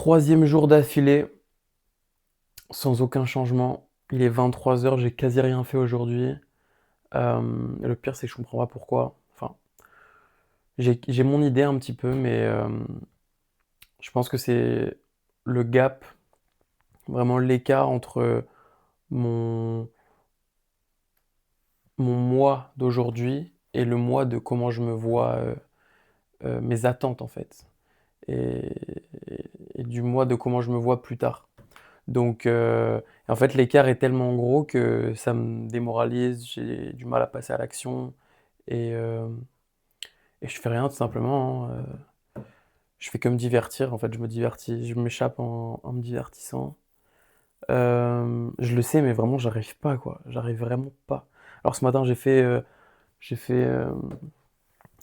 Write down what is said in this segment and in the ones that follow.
Troisième jour d'affilée, sans aucun changement. Il est 23 heures, j'ai quasi rien fait aujourd'hui. Le pire, c'est que je comprends pas pourquoi. Enfin, j'ai mon idée un petit peu, mais je pense que c'est le gap, vraiment l'écart entre mon, mon moi d'aujourd'hui et le moi de comment je me vois, mes attentes en fait. Et, et du moi de comment je me vois plus tard. Donc, en fait, l'écart est tellement gros que ça me démoralise, j'ai du mal à passer à l'action et, je fais rien tout simplement, hein, je fais que me divertir, en fait, je me divertis, je m'échappe en me divertissant. Je le sais, mais vraiment, j'arrive pas, quoi. J'arrive vraiment pas. Alors ce matin, j'ai fait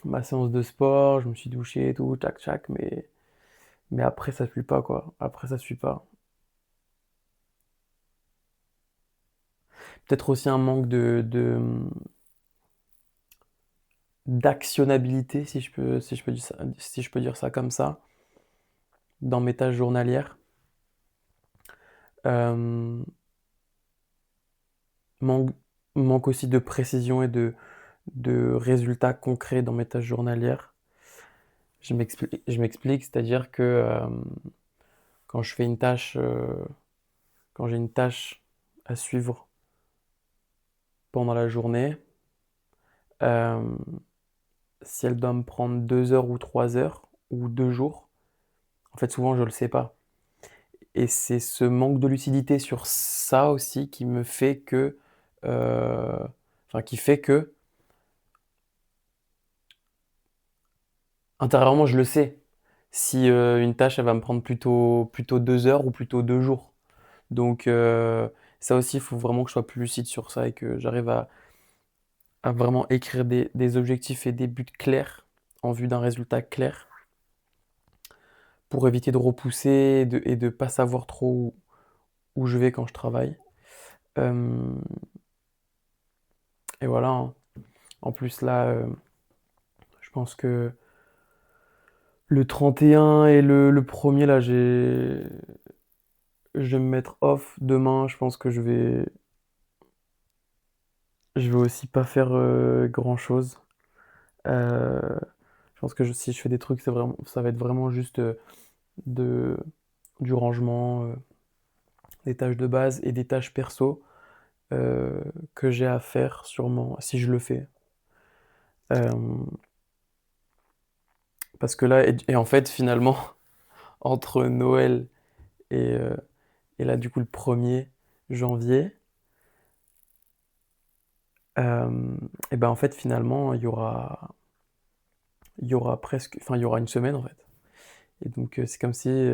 ma séance de sport, je me suis douché et tout, tchac tchac, mais après, ça suit pas, quoi. Après, ça suit pas. Peut-être aussi un manque d'actionnabilité, si je peux dire ça comme ça, dans mes tâches journalières. Euh, manque, manque aussi de précision et de résultats concrets dans mes tâches journalières. Je m'explique, c'est-à-dire que quand je fais une tâche, quand j'ai une tâche à suivre pendant la journée, euh, si elle doit me prendre 2 heures ou 3 heures ou 2 jours, en fait souvent je le sais pas. Et c'est ce manque de lucidité sur ça aussi qui me fait que, euh, enfin, qui fait que, intérieurement, je le sais. Si une tâche, elle va me prendre plutôt 2 heures ou plutôt 2 jours. Donc, ça aussi, il faut vraiment que je sois plus lucide sur ça et que j'arrive à vraiment écrire des objectifs et des buts clairs en vue d'un résultat clair pour éviter de repousser et de pas savoir trop où je vais quand je travaille. Euh, et voilà, hein. En plus, là, je pense que le 31 et le 1er, là, je vais me mettre off demain. Je pense que je vais aussi pas faire grand-chose. Euh, je pense que si je fais des trucs, ça va être vraiment juste de, du rangement, des tâches de base et des tâches perso euh, que j'ai à faire sûrement, si je le fais. Euh, parce que là, et en fait, finalement, entre Noël et, et là, du coup, le 1er janvier, et ben en fait, finalement, il y aura presque, enfin, il y aura une semaine en fait. Et donc, c'est comme si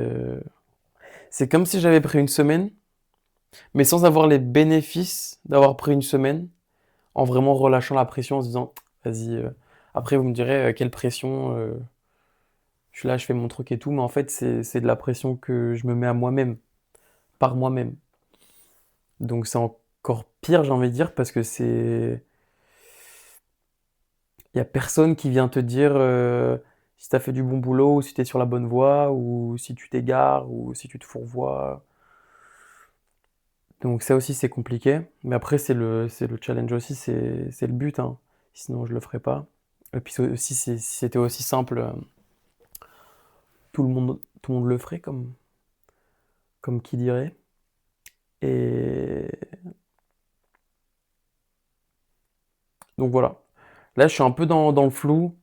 j'avais pris une semaine, mais sans avoir les bénéfices d'avoir pris une semaine, en vraiment relâchant la pression, en se disant, vas-y. Après, vous me direz, quelle pression, je suis là, je fais mon truc et tout, mais en fait, c'est de la pression que je me mets à moi-même, par moi-même. Donc, c'est encore pire, j'ai envie de dire, parce que il y a personne qui vient te dire si tu as fait du bon boulot, ou si tu es sur la bonne voie, ou si tu t'égares, ou si tu te fourvoies. Donc ça aussi c'est compliqué. Mais après c'est le challenge aussi, c'est le but, hein. Sinon je le ferais pas. Et puis aussi si c'était aussi simple, tout le monde le ferait comme qui dirait. Et donc voilà. Là je suis un peu dans le flou.